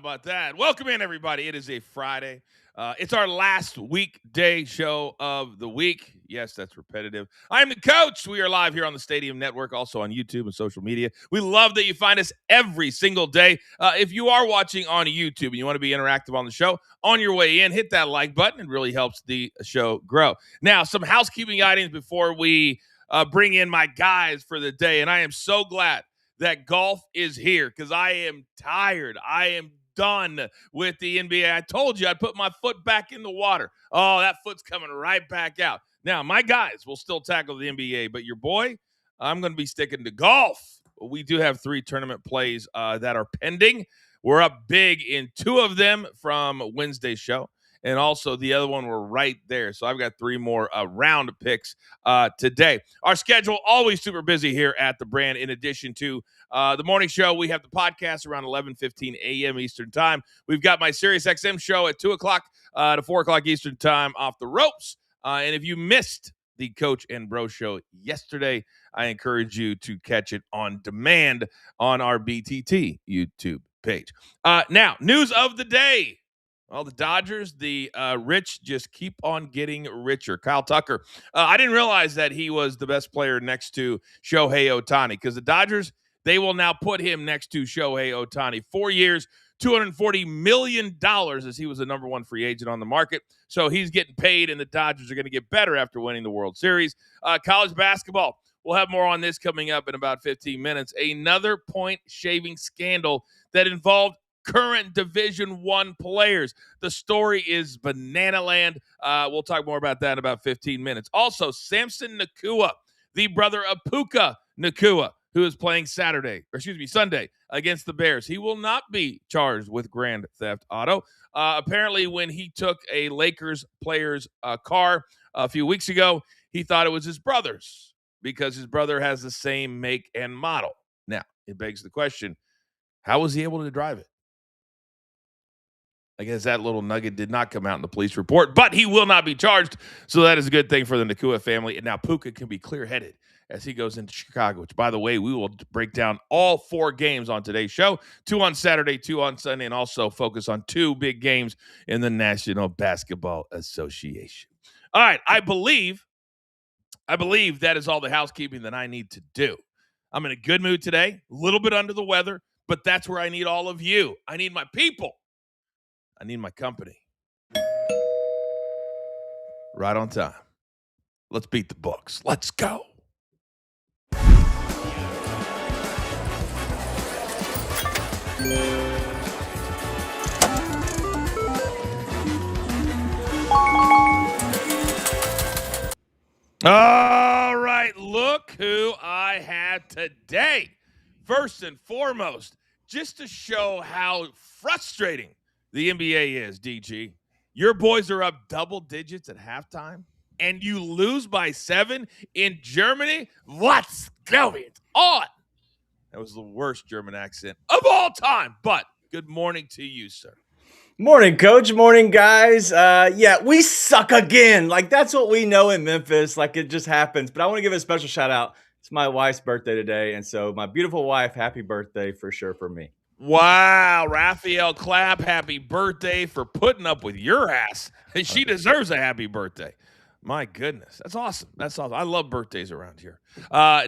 about that? Welcome in, everybody. It is a Friday. It's our last weekday show of the week. Yes, that's repetitive. I'm the coach. We are live here on the Stadium Network, also on YouTube and social media. We love that you find us every single day. If you are watching on YouTube and you want to be interactive on the show, on your way in, hit that like button. It really helps the show grow. Now, some housekeeping items before we bring in my guys for the day. And I am so glad that golf is here because I am tired. I am done with the NBA. I told you I'd put my foot back in the water. Oh, that foot's coming right back out. Now, my guys will still tackle the NBA, but your boy, I'm going to be sticking to golf. We do have 3 tournament plays that are pending. We're up big in 2 of them from Wednesday's show. And also the other one were right there. So I've got 3 more round picks today. Our schedule always super busy here at the brand. In addition to the morning show, we have the podcast around 11:15 a.m. Eastern time. We've got my SiriusXM show at 2 o'clock to 4 o'clock Eastern time off the ropes. And if you missed the Coach and Bro show yesterday, I encourage you to catch it on demand on our BTT YouTube page. Now, news of the day. Well, the Dodgers, the rich just keep on getting richer. Kyle Tucker, I didn't realize that he was the best player next to Shohei Ohtani because the Dodgers, they will now put him next to Shohei Ohtani. 4 years, $240 million as he was the number 1 free agent on the market. So he's getting paid, and the Dodgers are going to get better after winning the World Series. College basketball, we'll have more on this coming up in about 15 minutes. Another point-shaving scandal that involved current Division I players. The story is banana land. We'll talk more about that in about 15 minutes. Also, Samson Nacua, the brother of Puka Nacua, who is playing Sunday against the Bears. He will not be charged with grand theft auto. Apparently, when he took a Lakers player's car a few weeks ago, he thought it was his brother's because his brother has the same make and model. Now, it begs the question, how was he able to drive it? I guess that little nugget did not come out in the police report, but he will not be charged. So that is a good thing for the Nacua family. And now Puka can be clear-headed as he goes into Chicago, which, by the way, we will break down all 4 games on today's show, 2 on Saturday, 2 on Sunday, and also focus on 2 big games in the National Basketball Association. All right, I believe that is all the housekeeping that I need to do. I'm in a good mood today, a little bit under the weather, but that's where I need all of you. I need my people. I need my company. Right on time. Let's beat the books. Let's go. All right, look who I have today. First and foremost, just to show how frustrating the NBA is, DG. Your boys are up double digits at halftime, and you lose by 7 in Germany? What's going on? That was the worst German accent of all time, but good morning to you, sir. Morning, Coach. Morning, guys. Yeah, we suck again. Like, that's what we know in Memphis. Like, it just happens. But I want to give a special shout out. It's my wife's birthday today, and so my beautiful wife, happy birthday for sure for me. Wow, Raphael Clapp, happy birthday for putting up with your ass. She deserves a happy birthday. My goodness. That's awesome. That's awesome. I love birthdays around here.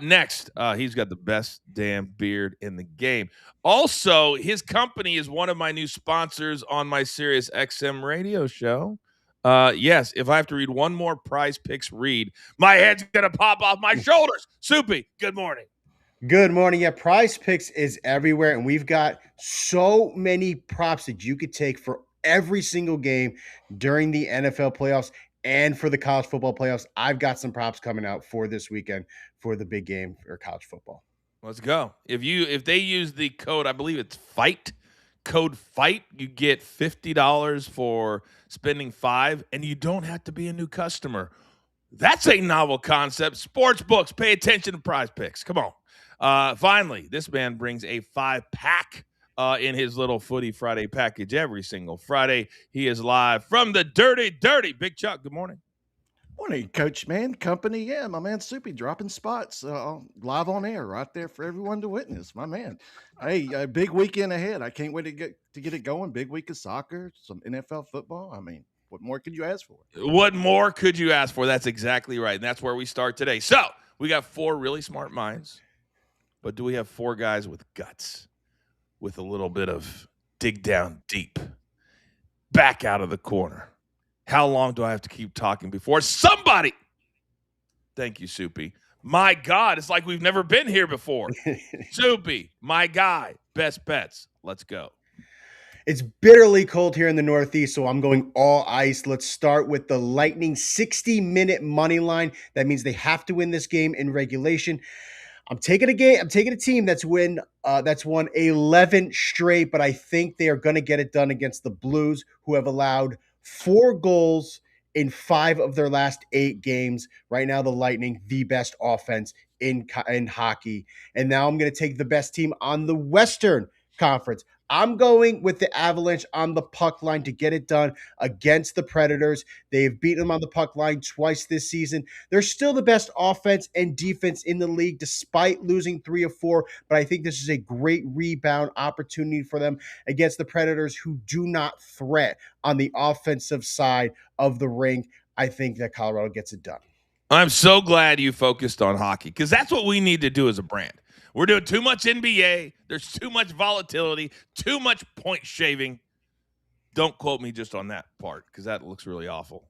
Next, he's got the best damn beard in the game. Also, his company is one of my new sponsors on my Sirius XM radio show. Yes, if I have to read one more Prize Picks read, my head's going to pop off my shoulders. Soupy, good morning. Good morning. Yeah, Prize Picks is everywhere, and we've got so many props that you could take for every single game during the NFL playoffs and for the college football playoffs. I've got some props coming out for this weekend for the big game for college football. Let's go. If they use the code, I believe it's code FIGHT, you get $50 for spending $5, and you don't have to be a new customer. That's a novel concept. Sports books, pay attention to Prize Picks. Come on. Finally, this man brings a 5-pack in his little Footy Friday package every single Friday. He is live from the Dirty. Big Chuck, good morning. Morning, Coachman, company. Yeah, my man Soupy dropping spots live on air right there for everyone to witness. My man. Hey, a big weekend ahead. I can't wait to get it going. Big week of soccer, some NFL football. I mean, what more could you ask for? What more could you ask for? That's exactly right. And that's where we start today. So we got 4 really smart minds, but do we have 4 guys with guts, with a little bit of dig down deep, back out of the corner? How long do I have to keep talking before somebody? Thank you, Soupy. My God, it's like we've never been here before. Soupy, my guy, best bets. Let's go. It's bitterly cold here in the Northeast, so I'm going all ice. Let's start with the Lightning 60-minute money line. That means they have to win this game in regulation. I'm taking a team that's won 11 straight, but I think they are going to get it done against the Blues, who have allowed 4 goals in 5 of their last 8 games. Right now, the Lightning, the best offense in hockey. And now I'm going to take the best team on the Western Conference. I'm going with the Avalanche on the puck line to get it done against the Predators. They've beaten them on the puck line twice this season. They're still the best offense and defense in the league despite losing 3 of 4, but I think this is a great rebound opportunity for them against the Predators, who do not threat on the offensive side of the rink. I think that Colorado gets it done. I'm so glad you focused on hockey, because that's what we need to do as a brand. We're doing too much NBA. There's too much volatility, too much point shaving. Don't quote me just on that part, because that looks really awful.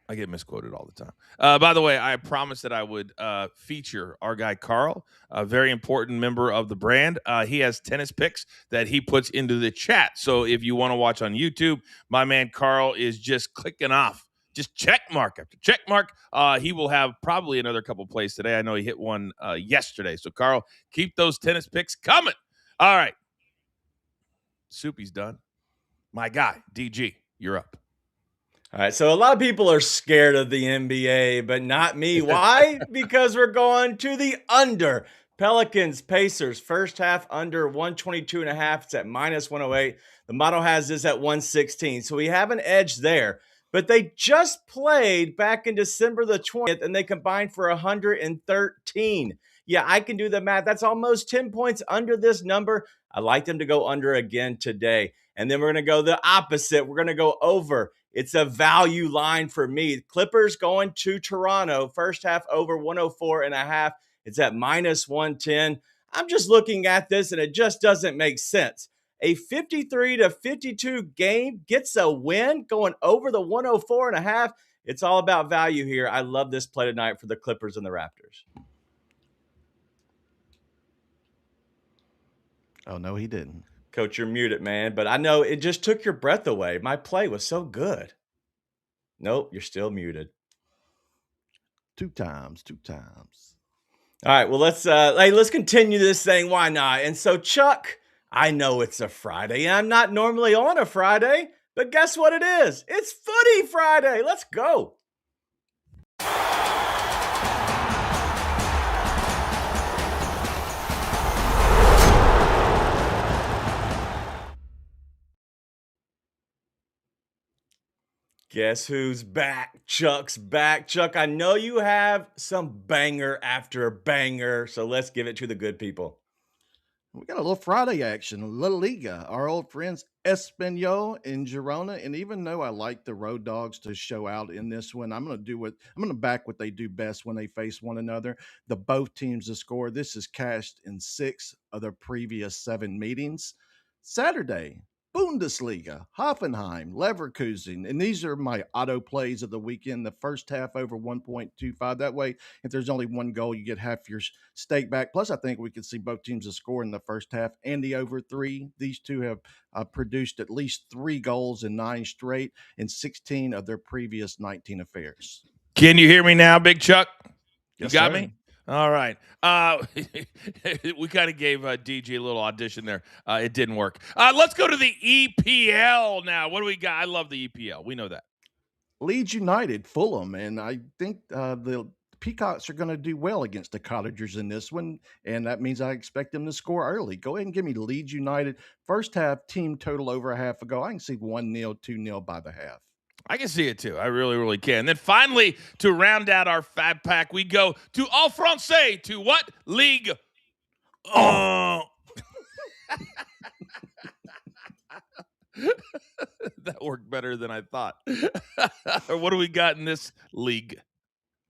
I get misquoted all the time. By the way, I promised that I would feature our guy Carl, a very important member of the brand. He has tennis picks that he puts into the chat. So if you want to watch on YouTube, my man Carl is just clicking off. Just check mark after check mark. He will have probably another couple plays today. I know he hit one yesterday. So, Carl, keep those tennis picks coming. All right. Soupy's done. My guy, DG, you're up. All right, so a lot of people are scared of the NBA, but not me. Why? Because we're going to the under. Pelicans, Pacers, first half under 122.5. It's at minus 108. The model has this at 116. So we have an edge there. But they just played back in December the 20th, and they combined for 113. Yeah, I can do the math. That's almost 10 points under this number. I like them to go under again today. And then we're going to go the opposite. We're going to go over. It's a value line for me. Clippers going to Toronto. First half over 104.5. It's at minus 110. I'm just looking at this, and it just doesn't make sense. A 53-52 game gets a win going over the 104.5. It's all about value here. I love this play tonight for the Clippers and the Raptors. Oh, no, he didn't. Coach, you're muted, man. But I know it just took your breath away. My play was so good. Nope, you're still muted. Two times. All right, well, let's continue this thing. Why not? And so, Chuck, I know it's a Friday, and I'm not normally on a Friday, but guess what it is? It's Footy Friday. Let's go. Guess who's back? Chuck's back. Chuck, I know you have some banger after banger, so let's give it to the good people. We got a little Friday action. La Liga, our old friends Espanol and Girona. And even though I like the Road Dogs to show out in this one, I'm going to back what they do best when they face one another. The both teams to score. This is cashed in 6 of their previous 7 meetings. Saturday, Bundesliga, Hoffenheim, Leverkusen. And these are my auto plays of the weekend. The first half over 1.25. That way, if there's only one goal, you get half your stake back. Plus, I think we could see both teams to score in the first half and the over 3. These two have produced at least 3 goals in 9 straight in 16 of their previous 19 affairs. Can you hear me now, Big Chuck? You Yes, got sir. me? All right. We kind of gave DJ a little audition there. It didn't work. Let's go to the EPL now. What do we got? I love the EPL. We know that. Leeds United, Fulham, and I think the Peacocks are going to do well against the Cottagers in this one, and that means I expect them to score early. Go ahead and give me Leeds United. First half, team total over a half a goal. I can see 1-0, 2-0 by the half. I can see it too. I really, really can. Then finally, to round out our fat pack, we go to All Francais, to what league? Oh. That worked better than I thought. What do we got in this league?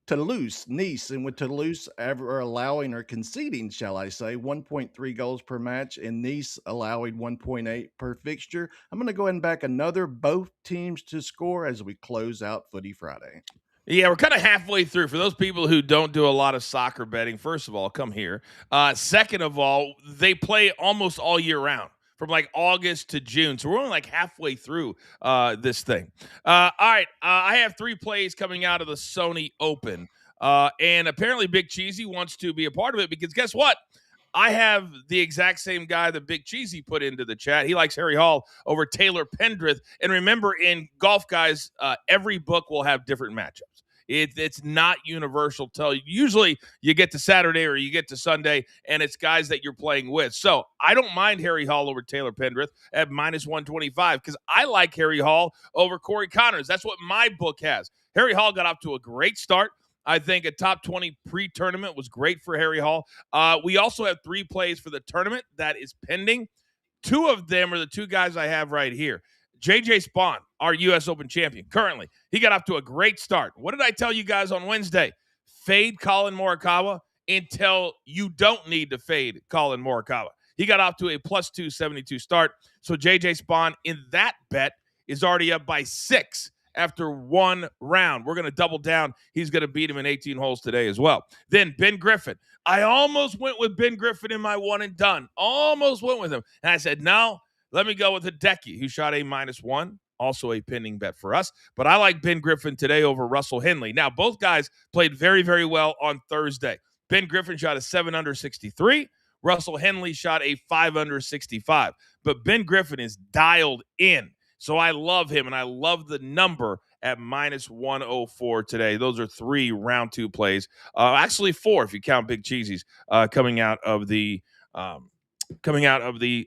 Toulouse, Nice, and with Toulouse ever allowing or conceding, shall I say, 1.3 goals per match, and Nice allowing 1.8 per fixture. I'm going to go ahead and back another both teams to score as we close out Footy Friday. Yeah, we're kind of halfway through. For those people who don't do a lot of soccer betting, first of all, come here. Second of all, they play almost all year round, from like August to June. So we're only like halfway through this thing. All right. I have 3 plays coming out of the Sony Open. And apparently Big Cheesy wants to be a part of it because guess what? I have the exact same guy that Big Cheesy put into the chat. He likes Harry Hall over Taylor Pendrith. And remember, in golf, guys, every book will have different matchups. It's not universal. Usually you get to Saturday or you get to Sunday, and it's guys that you're playing with. So I don't mind Harry Hall over Taylor Pendrith at -125 because I like Harry Hall over Corey Connors. That's what my book has. Harry Hall got off to a great start. I think a top 20 pre-tournament was great for Harry Hall. We also have 3 plays for the tournament that is pending. 2 of them are the 2 guys I have right here. JJ Spawn, our U.S. Open champion, currently. He got off to a great start. What did I tell you guys on Wednesday? Fade Colin Morikawa until you don't need to fade Colin Morikawa. He got off to a +272 start. So JJ Spawn in that bet is already up by 6 after 1 round. We're going to double down. He's going to beat him in 18 holes today as well. Then Ben Griffin. I almost went with Ben Griffin in my one and done. Almost went with him. And I said, no. Let me go with Hideki, who shot a -1, also a pending bet for us. But I like Ben Griffin today over Russell Henley. Now, both guys played very, very well on Thursday. Ben Griffin shot a 7 under 63. Russell Henley shot a 5 under 65. But Ben Griffin is dialed in. So I love him, and I love the number at -104 today. Those are 3 round 2 plays. Actually 4 if you count Big Cheesies coming out of the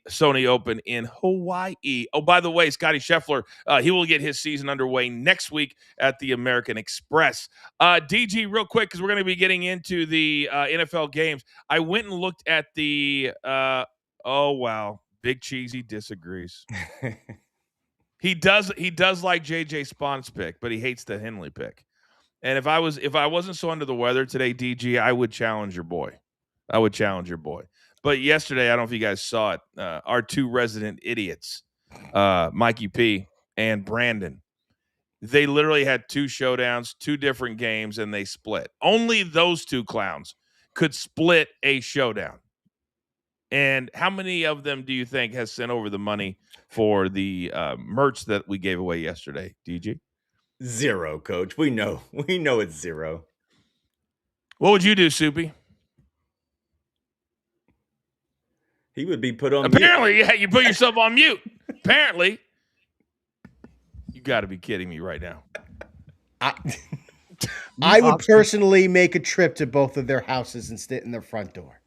Sony Open in Hawaii. Oh, by the way, Scotty Scheffler, he will get his season underway next week at the American Express. DG, real quick, because we're going to be getting into the NFL games. I went and looked at the oh, wow. Big Cheesy disagrees. He does like JJ Spawn's pick, but he hates the Henley pick. And if I wasn't so under the weather today, DG, I would challenge your boy. But yesterday, I don't know if you guys saw it, our 2 resident idiots, Mikey P and Brandon, they literally had 2 showdowns, 2 different games, and they split. Only those 2 clowns could split a showdown. And how many of them do you think has sent over the money for the merch that we gave away yesterday, DG? 0, Coach. We know it's 0. What would you do, Soupy? He would be put on Apparently, mute. Yeah, you put yourself on mute. Apparently. You got to be kidding me right now. I would personally make a trip to both of their houses and sit in their front door.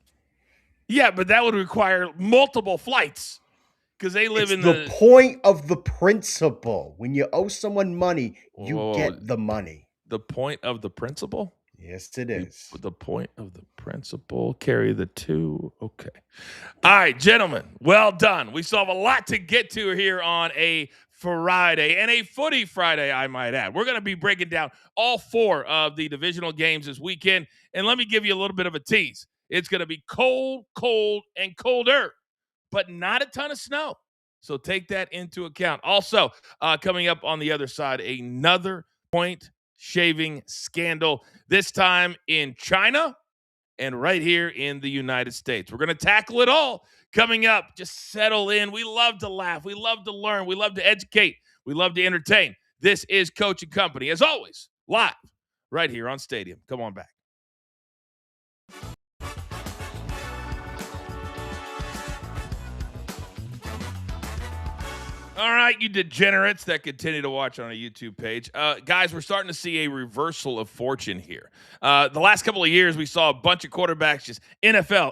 Yeah, but that would require multiple flights because they live in the point of the principle. When you owe someone money, you get the money. The point of the principle? Yes, it is. The point of the principle, carry the 2. Okay. All right, gentlemen, well done. We still have a lot to get to here on a Friday, and a Footy Friday, I might add. We're going to be breaking down all 4 of the divisional games this weekend, and let me give you a little bit of a tease. It's going to be cold, and colder, but not a ton of snow. So take that into account. Also, coming up on the other side, another point shaving scandal, this time in China and right here in the United States. We're going to tackle it all coming up. Just settle in. We love to laugh. We love to learn. We love to educate. We love to entertain. This is Coach and Company, as always, live right here on Stadium. Come on back. All right, you degenerates that continue to watch on our YouTube page. Guys, we're starting to see a reversal of fortune here. The last couple of years, we saw a bunch of quarterbacks just NFL.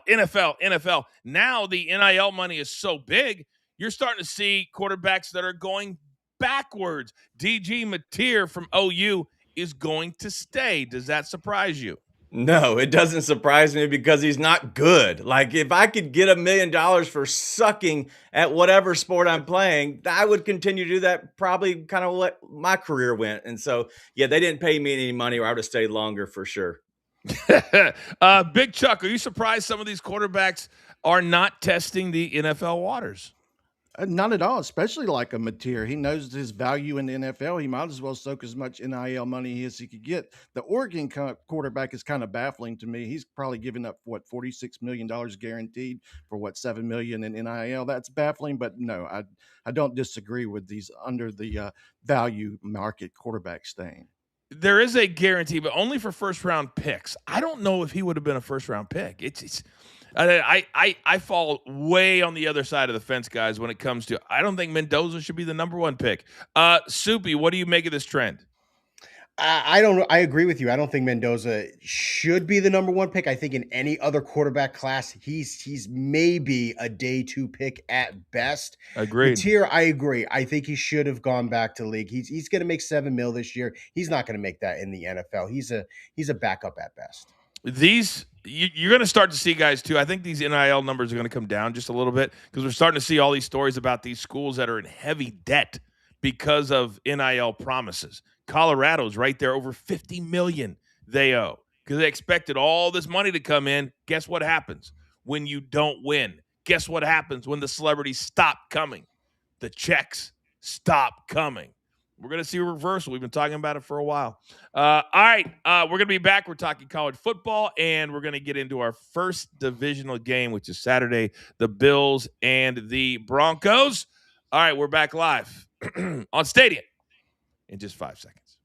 Now the NIL money is so big, you're starting to see quarterbacks that are going backwards. DG Mateer from OU is going to stay. Does that surprise you? No, it doesn't surprise me because he's not good. Like, if I could get $1 million for sucking at whatever sport I'm playing, I would continue to do that, probably kind of what my career went. And so, yeah, they didn't pay me any money or I would have stayed longer for sure. Big Chuck, are you surprised some of these quarterbacks are not testing the NFL waters? Not at all, especially like a Mateer. He knows his value in the NFL. He might as well soak as much NIL money as he could get. The Oregon quarterback is kind of baffling to me. He's probably giving up, what, $46 million guaranteed for, what, $7 million in NIL. That's baffling, but no, I don't disagree with these under the value market quarterbacks staying. There is a guarantee, but only for first-round picks. I don't know if he would have been a first-round pick. I fall way on the other side of the fence, guys, when it comes to I don't think Mendoza should be the number 1 pick. Soupy, what do you make of this trend? I don't know. I agree with you. I don't think Mendoza should be the number 1 pick. I think in any other quarterback class, he's maybe a day 2 pick at best. Agreed. Mateer, I agree. I think he should have gone back to league. He's going to make $7 million this year. He's not going to make that in the NFL. He's a backup at best. You're going to start to see, guys, too. I think these NIL numbers are going to come down just a little bit because we're starting to see all these stories about these schools that are in heavy debt because of NIL promises. Colorado's right there, over $50 million they owe because they expected all this money to come in. Guess what happens when you don't win? Guess what happens when the celebrities stop coming? The checks stop coming. We're going to see a reversal. We've been talking about it for a while. All right, we're going to be back. We're talking college football, and we're going to get into our first divisional game, which is Saturday, the Bills and the Broncos. All right, we're back live on Stadium in just 5 seconds.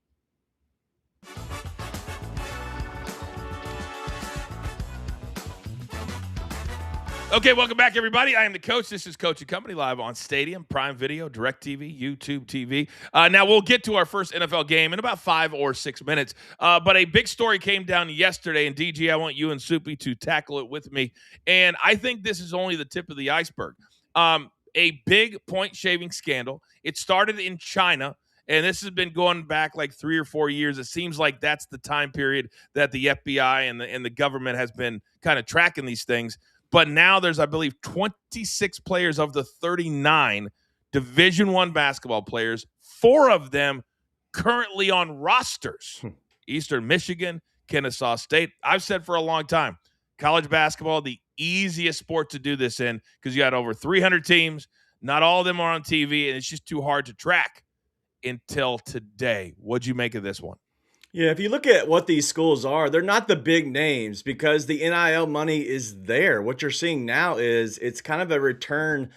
Okay, welcome back, everybody. I am the coach. This is Coach and Company live on Stadium, Prime Video, DirecTV, YouTube TV. Now, we'll get to our first NFL game in about 5 or 6 minutes. But a big story came down yesterday, and DG, I want you and Soupy to tackle it with me. And I think this is only the tip of the iceberg. A big point-shaving scandal. It started in China, and this has been going back like 3 or 4 years. It seems like that's the time period that the FBI and the government has been kind of tracking these things. But now there's, I believe, 26 players of the 39 Division I basketball players, 4 of them currently on rosters. Eastern Michigan, Kennesaw State. I've said for a long time, college basketball, the easiest sport to do this in because you got over 300 teams. Not all of them are on TV, and it's just too hard to track until today. What'd you make of this one? Yeah, if you look at what these schools are, they're not the big names because the NIL money is there. What you're seeing now is it's kind of a return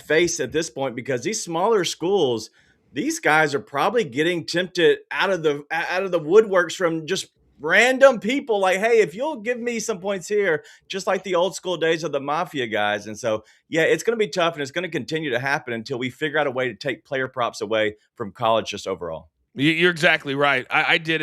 face at this point because these smaller schools, these guys are probably getting tempted out of the woodworks from just random people like, hey, if you'll give me some points here, just like the old school days of the mafia guys. And so, yeah, it's going to be tough and it's going to continue to happen until we figure out a way to take player props away from college just overall. You're exactly right. I did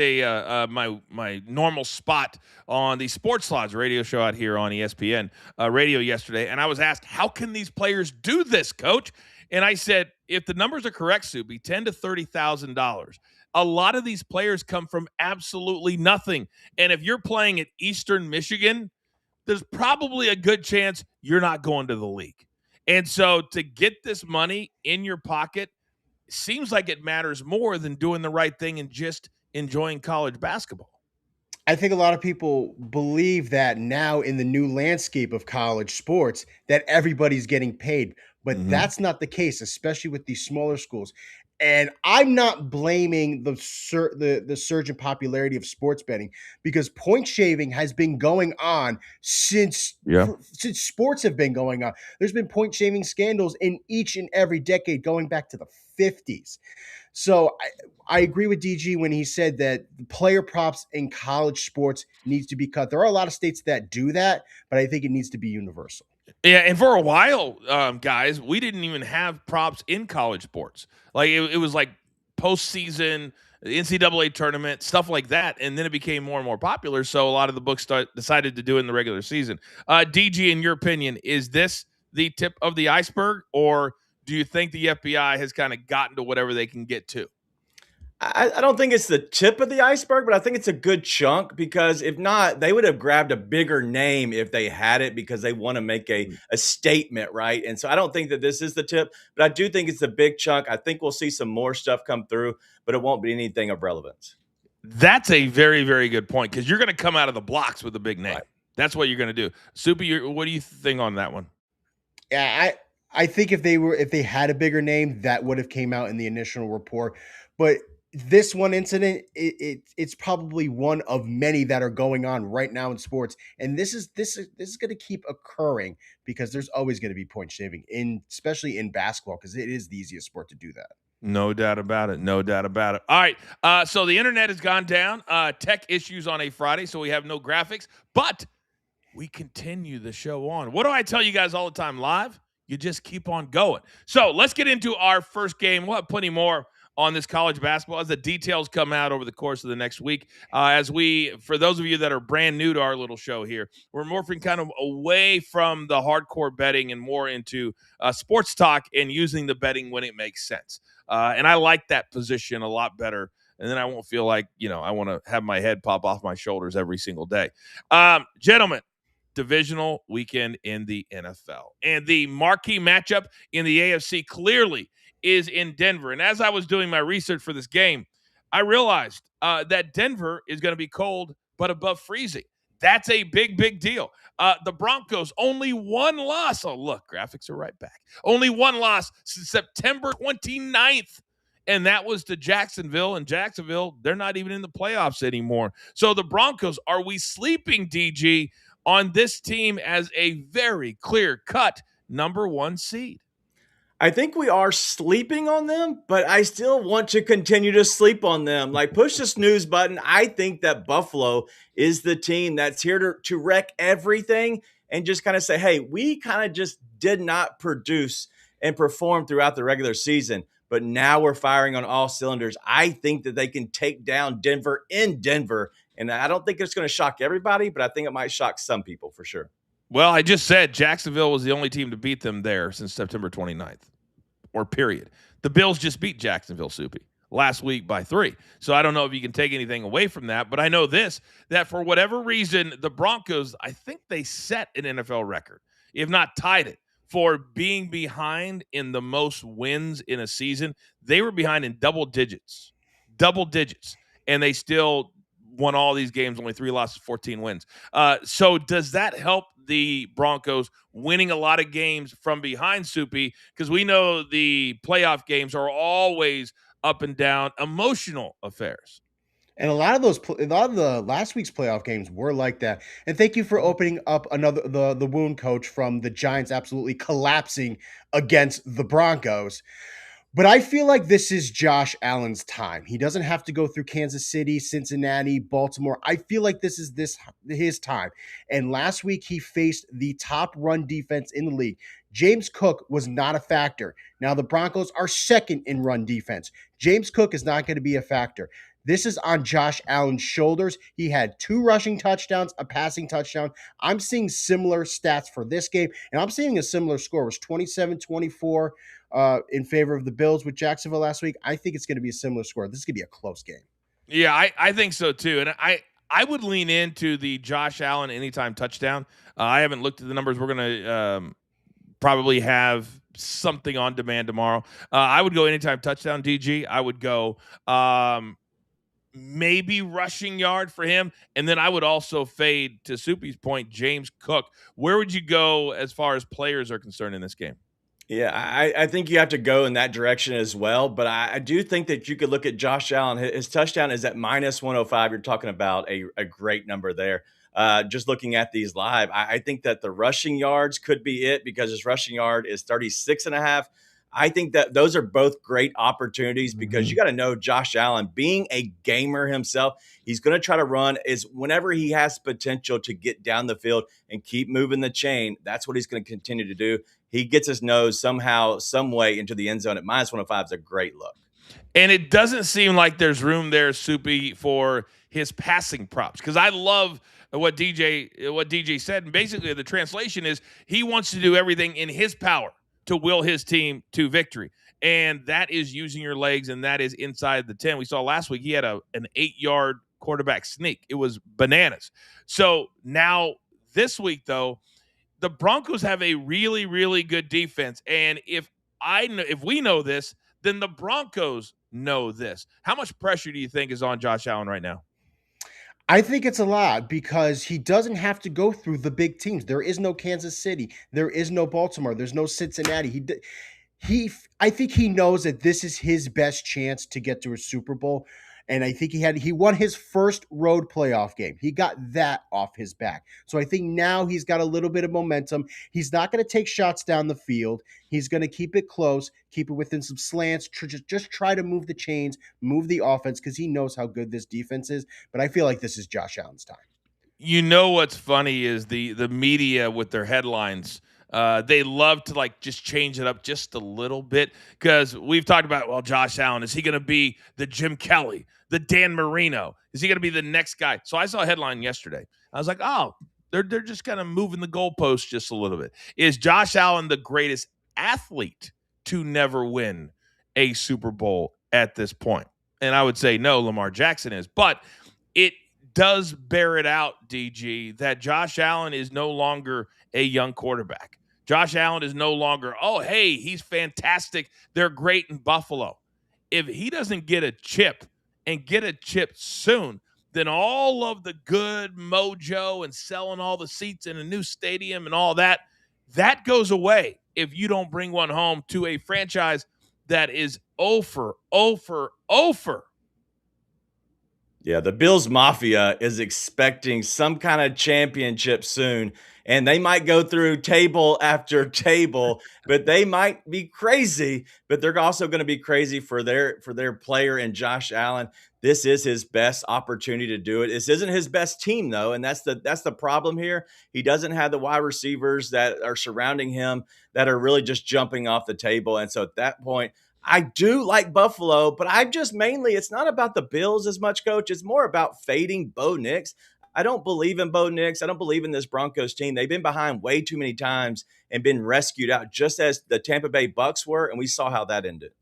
my normal spot on the Sports Lodge radio show out here on ESPN radio yesterday, and I was asked, how can these players do this, Coach? And I said, if the numbers are correct, Subi, $10,000 to $30,000. A lot of these players come from absolutely nothing. And if you're playing at Eastern Michigan, there's probably a good chance you're not going to the league. And so to get this money in your pocket, seems like it matters more than doing the right thing and just enjoying college basketball. I think a lot of people believe that now in the new landscape of college sports that everybody's getting paid, but that's not the case, especially with these smaller schools. And I'm not blaming the surge in popularity of sports betting because point shaving has been going on since sports have been going on. There's been point shaving scandals in each and every decade going back to the 50s. So I agree with DG when he said that player props in college sports needs to be cut. There are a lot of states that do that, but I think it needs to be universal. Yeah, and for a while, guys, we didn't even have props in college sports. Like it was like postseason, the NCAA tournament, stuff like that, and then it became more and more popular. So a lot of the books decided to do it in the regular season. DG, in your opinion, is this the tip of the iceberg, or do you think the FBI has kind of gotten to whatever they can get to? I don't think it's the tip of the iceberg, but I think it's a good chunk because if not, they would have grabbed a bigger name if they had it because they want to make a statement, right? And so I don't think that this is the tip, but I do think it's a big chunk. I think we'll see some more stuff come through, but it won't be anything of relevance. That's a very, very good point because you're going to come out of the blocks with a big name. Right. That's what you're going to do. Soupy, what do you think on that one? Yeah, I think if they had a bigger name, that would have came out in the initial report. But this one incident, it's probably one of many that are going on right now in sports, and this is going to keep occurring because there's always going to be point shaving especially in basketball because it is the easiest sport to do that. No doubt about it. No doubt about it. All right. So the internet has gone down. Tech issues on a Friday, so we have no graphics, but we continue the show on. What do I tell you guys all the time? Live, you just keep on going. So let's get into our first game. We'll have plenty more on this college basketball as the details come out over the course of the next week. For those of you that are brand new to our little show here, we're morphing kind of away from the hardcore betting and more into sports talk and using the betting when it makes sense. And I like that position a lot better. And then I won't feel like, I want to have my head pop off my shoulders every single day. Gentlemen, divisional weekend in the NFL. And the marquee matchup in the AFC clearly is in Denver. And as I was doing my research for this game, I realized that Denver is going to be cold but above freezing. That's a big, big deal. The Broncos, only one loss. Oh, look, graphics are right back. Only one loss since September 29th. And that was to Jacksonville. And Jacksonville, they're not even in the playoffs anymore. So the Broncos, are we sleeping, DG, on this team as a very clear-cut number one seed? I think we are sleeping on them, but I still want to continue to sleep on them. Like, push the snooze button. I think that Buffalo is the team that's here to wreck everything and just kind of say, hey, we kind of just did not produce and perform throughout the regular season, but now we're firing on all cylinders. I think that they can take down Denver in Denver, and I don't think it's going to shock everybody, but I think it might shock some people for sure. Well, I just said Jacksonville was the only team to beat them there since September 29th, or period. The Bills just beat Jacksonville, Soupy, last week by 3. So I don't know if you can take anything away from that, but I know this, that for whatever reason, the Broncos, I think they set an NFL record, if not tied it, for being behind in the most wins in a season. They were behind in double digits, and they still won all these games, only 3 losses, 14 wins. So does that help the Broncos winning a lot of games from behind, Soupy? Because we know the playoff games are always up and down, emotional affairs. And a lot of the last week's playoff games were like that. And thank you for opening up the wound, Coach, from the Giants absolutely collapsing against the Broncos. But I feel like this is Josh Allen's time. He doesn't have to go through Kansas City, Cincinnati, Baltimore. I feel like this is his time. And last week he faced the top run defense in the league. James Cook was not a factor. Now the Broncos are second in run defense. James Cook is not going to be a factor. This is on Josh Allen's shoulders. He had 2 rushing touchdowns, a passing touchdown. I'm seeing similar stats for this game, and I'm seeing a similar score. It was 27-24 in favor of the Bills with Jacksonville last week. I think it's going to be a similar score. This is going to be a close game. Yeah, I think so too. And I would lean into the Josh Allen anytime touchdown. I haven't looked at the numbers. We're going to probably have something on demand tomorrow. I would go anytime touchdown, DG. I would go maybe rushing yard for him. And then I would also fade, to Soupy's point, James Cook. Where would you go as far as players are concerned in this game? Yeah, I think you have to go in that direction as well. But I do think that you could look at Josh Allen. His touchdown is at minus 105. You're talking about a great number there. Just looking at these live, I think that the rushing yards could be it because his rushing yard is 36.5. I think that those are both great opportunities because you got to know Josh Allen, being a gamer himself, he's going to try to run is whenever he has potential to get down the field and keep moving the chain. That's what he's going to continue to do. He gets his nose somehow, some way into the end zone at minus 105 is a great look. And it doesn't seem like there's room there, Soupy, for his passing props because I love what DJ said. And basically the translation is he wants to do everything in his power to will his team to victory. And that is using your legs, and that is inside the 10. We saw last week he had an 8-yard quarterback sneak. It was bananas. So now this week, though, the Broncos have a really, really good defense. And if we know this, then the Broncos know this. How much pressure do you think is on Josh Allen right now? I think it's a lot because he doesn't have to go through the big teams. There is no Kansas City. There is no Baltimore. There's no Cincinnati. I think he knows that this is his best chance to get to a Super Bowl. And I think he won his first road playoff game. He got that off his back. So I think now he's got a little bit of momentum. He's not going to take shots down the field. He's going to keep it close, keep it within some slants, just try to move the chains, move the offense because he knows how good this defense is. But I feel like this is Josh Allen's time. You know what's funny is the media with their headlines. They love to like just change it up just a little bit because we've talked about, well, Josh Allen, is he going to be the Jim Kelly, the Dan Marino? Is he going to be the next guy? So I saw a headline yesterday. I was like, oh, they're just kind of moving the goalposts just a little bit. Is Josh Allen the greatest athlete to never win a Super Bowl at this point? And I would say no, Lamar Jackson is. But it does bear it out, DG, that Josh Allen is no longer a young quarterback. Josh Allen is no longer, oh, hey, he's fantastic. They're great in Buffalo. If he doesn't get a chip and get a chip soon, then all of the good mojo and selling all the seats in a new stadium and all that goes away if you don't bring one home to a franchise that is over. Yeah, the Bills Mafia is expecting some kind of championship soon, and they might go through table after table, but they might be crazy, but they're also going to be crazy for their player and Josh Allen. This is his best opportunity to do it. This isn't his best team, though, and that's the problem here. He doesn't have the wide receivers that are surrounding him that are really just jumping off the table, and so at that point, I do like Buffalo, but it's not about the Bills as much, Coach. It's more about fading Bo Nix. I don't believe in Bo Nix. I don't believe in this Broncos team. They've been behind way too many times and been rescued out just as the Tampa Bay Bucks were, and we saw how that ended.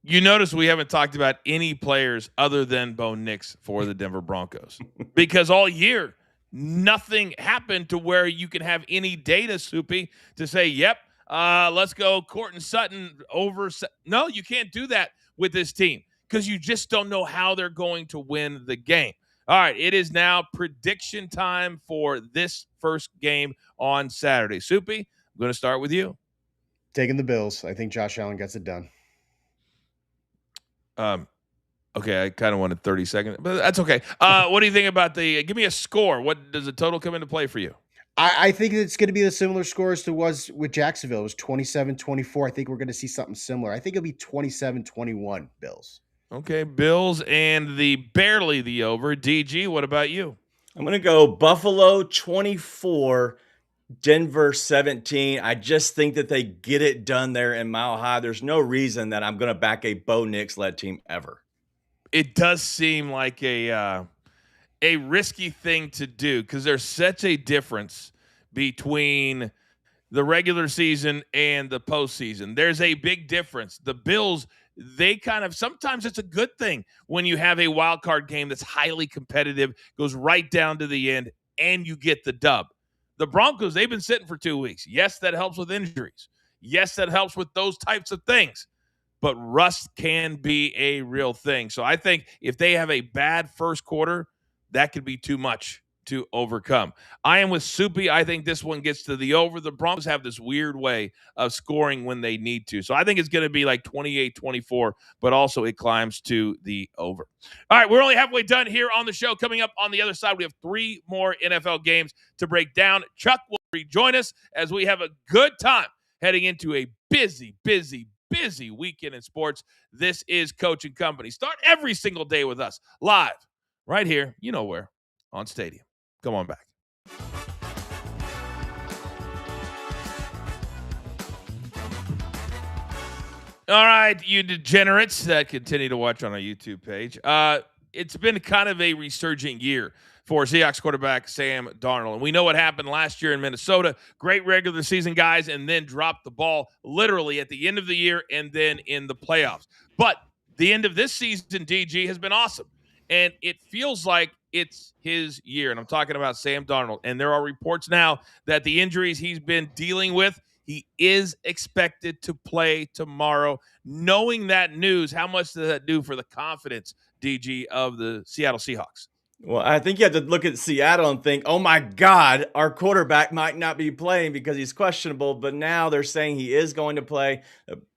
You notice we haven't talked about any players other than Bo Nix for the Denver Broncos because all year, nothing happened to where you can have any data, Soupy, to say, yep, let's go Courtland Sutton over. No, you can't do that with this team because you just don't know how they're going to win the game. All right, it is now prediction time for this first game on Saturday. Soupy, I'm going to start with you. Taking the Bills. I think Josh Allen gets it done. Okay, I kind of wanted 30 seconds, but that's okay. What do you think about give me a score. What does the total come into play for you? I think it's going to be the similar score as it was with Jacksonville. It was 27-24. I think we're going to see something similar. I think it'll be 27-21 Bills. Okay, Bills and barely the over. DG, what about you? I'm going to go Buffalo 24, Denver 17. I just think that they get it done there in Mile High. There's no reason that I'm going to back a Bo Nix-led team ever. It does seem like a risky thing to do because there's such a difference between the regular season and the postseason. There's a big difference. The Bills, sometimes it's a good thing when you have a wild card game that's highly competitive, goes right down to the end, and you get the dub. The Broncos, they've been sitting for 2 weeks. Yes, that helps with injuries. Yes, that helps with those types of things. But rust can be a real thing. So I think if they have a bad first quarter, that could be too much to overcome. I am with Soupy. I think this one gets to the over. The Broncos have this weird way of scoring when they need to. So I think it's going to be like 28-24, but also it climbs to the over. All right, we're only halfway done here on the show. Coming up on the other side, we have 3 more NFL games to break down. Chuck will rejoin us as we have a good time heading into a busy weekend in sports. This is Coach and Company. Start every single day with us live right here, you know where, on Stadium. Come on back. All right, you degenerates that continue to watch on our YouTube page. it's been kind of a resurgent year for Seahawks quarterback Sam Darnold. And we know what happened last year in Minnesota. Great regular season guys, and then dropped the ball literally at the end of the year and then in the playoffs. But the end of this season, DG, has been awesome. And it feels like it's his year. And I'm talking about Sam Darnold. And there are reports now that the injuries he's been dealing with, he is expected to play tomorrow. Knowing that news, how much does that do for the confidence, DG, of the Seattle Seahawks? Well, I think you have to look at Seattle and think, oh my God, our quarterback might not be playing because he's questionable, but now they're saying he is going to play.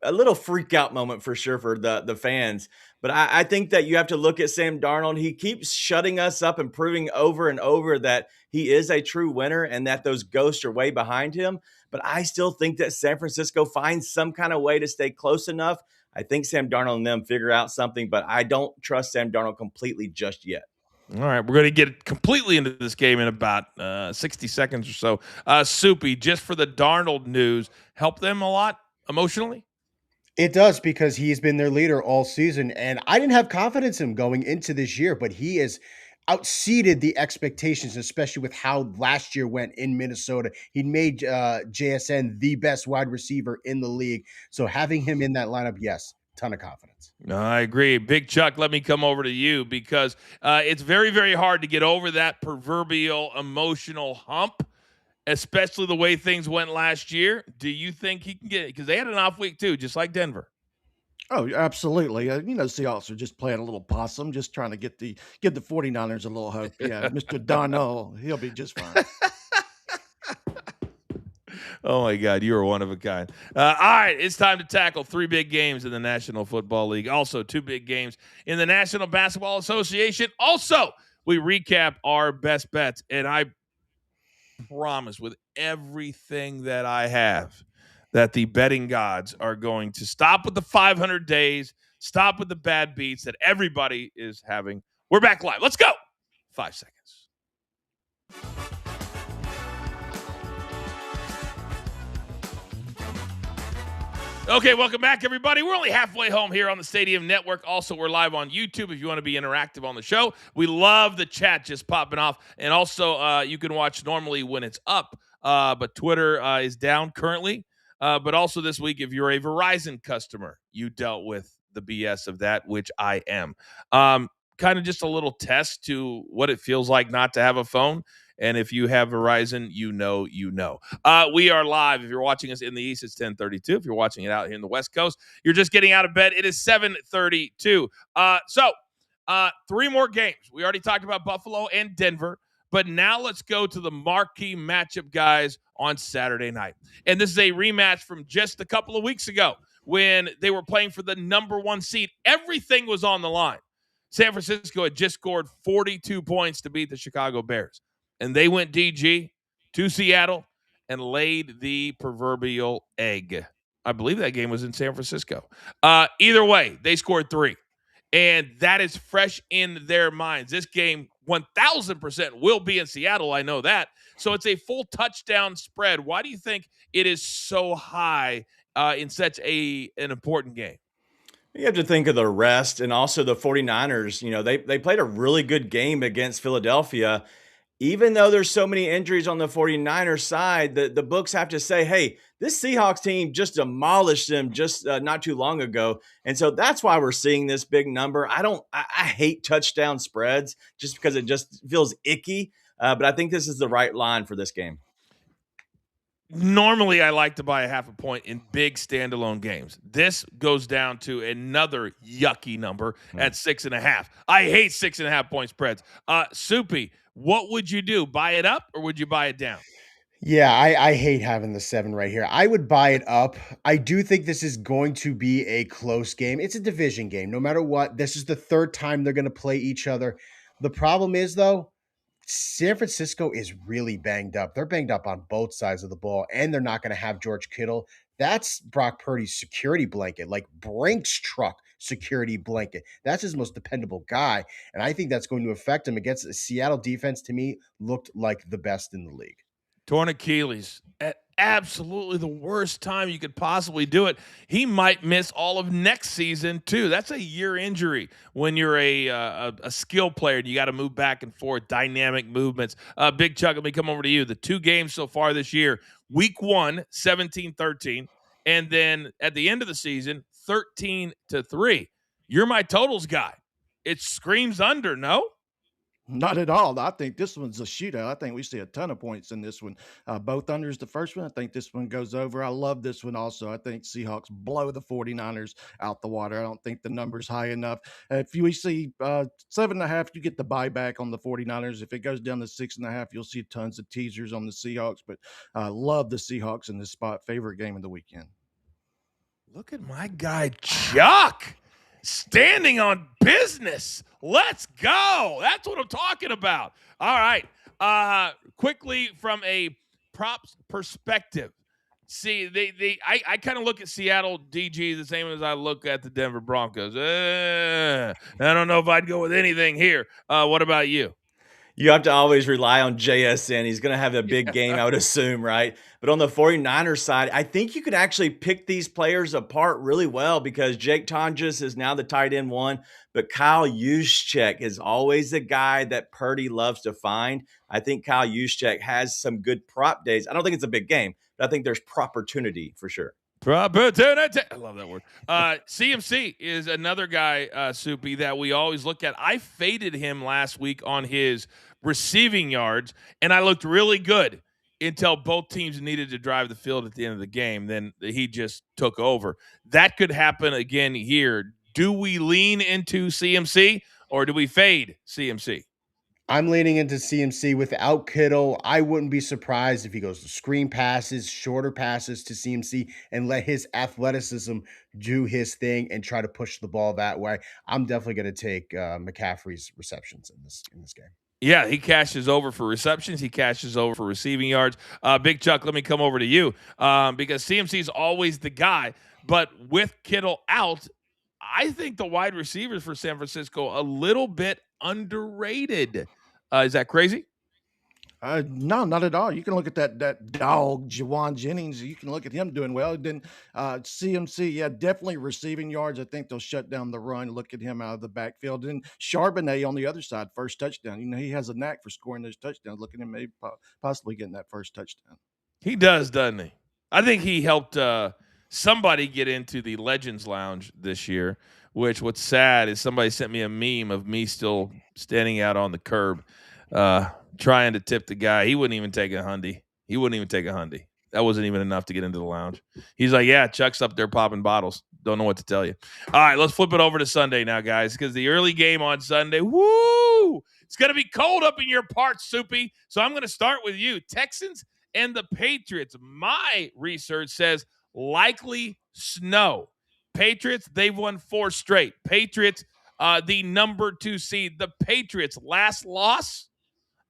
A little freak out moment for sure for the fans. But I think that you have to look at Sam Darnold. He keeps shutting us up and proving over and over that he is a true winner and that those ghosts are way behind him. But I still think that San Francisco finds some kind of way to stay close enough. I think Sam Darnold and them figure out something, but I don't trust Sam Darnold completely just yet. All right, we're going to get completely into this game in about 60 seconds or so. Soupy, just for the Darnold news, help them a lot emotionally? It does, because he's been their leader all season, and I didn't have confidence in him going into this year, but he has outseeded the expectations, especially with how last year went in Minnesota. He made JSN the best wide receiver in the league. So having him in that lineup, yes, ton of confidence. I agree. Big Chuck, let me come over to you because it's very, very hard to get over that proverbial emotional hump, especially the way things went last year. Do you think he can get it? Because they had an off week too, just like Denver. Oh, absolutely. Seahawks are just playing a little possum, just trying to give the 49ers a little hope. Yeah, Mr. Darnold, he'll be just fine. Oh, my God, you are one of a kind. All right, it's time to tackle 3 big games in the National Football League. Also, 2 big games in the National Basketball Association. Also, we recap our best bets, and I promise with everything that I have that the betting gods are going to stop with the 500 days, stop with the bad beats that everybody is having. We're back live. Let's go. 5 seconds. Okay, welcome back, everybody. We're only halfway home here on the Stadium Network. Also, we're live on YouTube if you want to be interactive on the show. We love the chat just popping off. And also, you can watch normally when it's up, but Twitter is down currently. But also this week, if you're a Verizon customer, you dealt with the BS of that, which I am. Kind of just a little test to what it feels like not to have a phone. And if you have Verizon, you know. We are live. If you're watching us in the East, it's 10:32. If you're watching it out here in the West Coast, you're just getting out of bed. It is 7:32. So 3 more games. We already talked about Buffalo and Denver, but now let's go to the marquee matchup, guys, on Saturday night. And this is a rematch from just a couple of weeks ago when they were playing for the number 1 seed. Everything was on the line. San Francisco had just scored 42 points to beat the Chicago Bears. And they went DG to Seattle and laid the proverbial egg. I believe that game was in San Francisco. Either way, they scored 3. And that is fresh in their minds. This game 1,000% will be in Seattle. I know that. So it's a full touchdown spread. Why do you think it is so high in such an important game? You have to think of the rest and also the 49ers. You know, they played a really good game against Philadelphia. Even though there's so many injuries on the 49ers side, the books have to say, hey, this Seahawks team just demolished them just not too long ago. And so that's why we're seeing this big number. I hate touchdown spreads just because it just feels icky. But I think this is the right line for this game. Normally, I like to buy a half a point in big standalone games. This goes down to another yucky number at 6.5. I hate 6.5 point spreads. Soupy, what would you do? Buy it up or would you buy it down? Yeah, I hate having the 7 right here. I would buy it up. I do think this is going to be a close game. It's a division game. No matter what, this is the 3rd time they're going to play each other. The problem is, though, San Francisco is really banged up. They're banged up on both sides of the ball, and they're not going to have George Kittle. That's Brock Purdy's security blanket, like Brinks truck security blanket. That's his most dependable guy, and I think that's going to affect him against the Seattle defense. To me, looked like the best in the league. Torn Achilles. absolutely the worst time you could possibly do it. He might miss all of next season too. That's a year injury when you're a skill player and you got to move back and forth, dynamic movements. Big Chuck, let me come over to you. The 2 games so far this year, week 1, 17-13, and then at the end of the season, 13-3. You're my totals guy. It screams under, no? Not at all. I think this one's a shootout. I think we see a ton of points in this one. Both unders the first one. I think this one goes over. I love this one also. I think Seahawks blow the 49ers out the water. I don't think the number's high enough. If we see 7.5, you get the buyback on the 49ers. If it goes down to 6.5, you'll see tons of teasers on the Seahawks. But I love the Seahawks in this spot. Favorite game of the weekend. Look at my guy, Chuck, standing on business. Let's go. That's what I'm talking about. All right. Quickly from a props perspective. See, I kind of look at Seattle DG the same as I look at the Denver Broncos. I don't know if I'd go with anything here. What about you? You have to always rely on JSN. He's going to have a big game, I would assume, right? But on the 49ers side, I think you could actually pick these players apart really well because Jake Tonjes is now the tight end 1, but Kyle Juszczyk is always the guy that Purdy loves to find. I think Kyle Juszczyk has some good prop days. I don't think it's a big game, but I think there's opportunity for sure. Opportunity. I love that word. CMC is another guy, Soupy, that we always look at. I faded him last week on his receiving yards, and I looked really good until both teams needed to drive the field at the end of the game. Then he just took over. That could happen again here. Do we lean into CMC or do we fade CMC? I'm leaning into CMC without Kittle. I wouldn't be surprised if he goes to screen passes, shorter passes to CMC, and let his athleticism do his thing and try to push the ball that way. I'm definitely going to take McCaffrey's receptions in this game. Yeah, he cashes over for receptions. He cashes over for receiving yards. Big Chuck, let me come over to you because CMC is always the guy. But with Kittle out, I think the wide receivers for San Francisco a little bit underrated. Is that crazy? No, not at all. You can look at that dog, Jawan Jennings. You can look at him doing well. Then CMC, yeah, definitely receiving yards. I think they'll shut down the run. Look at him out of the backfield. And Charbonnet on the other side, first touchdown. You know, he has a knack for scoring those touchdowns. Look at him maybe possibly getting that first touchdown. He does, doesn't he? I think he helped somebody get into the Legends Lounge this year, which what's sad is somebody sent me a meme of me still standing out on the curb trying to tip the guy. He wouldn't even take a hundy. That wasn't even enough to get into the lounge. He's like, yeah, Chuck's up there popping bottles. Don't know what to tell you. All right, let's flip it over to Sunday now, guys, because the early game on Sunday, woo, it's going to be cold up in your parts, Soupy. So I'm going to start with you. Texans and the Patriots. My research says likely snow. Patriots, they've won 4 straight. Patriots, the number 2 seed. The Patriots' last loss,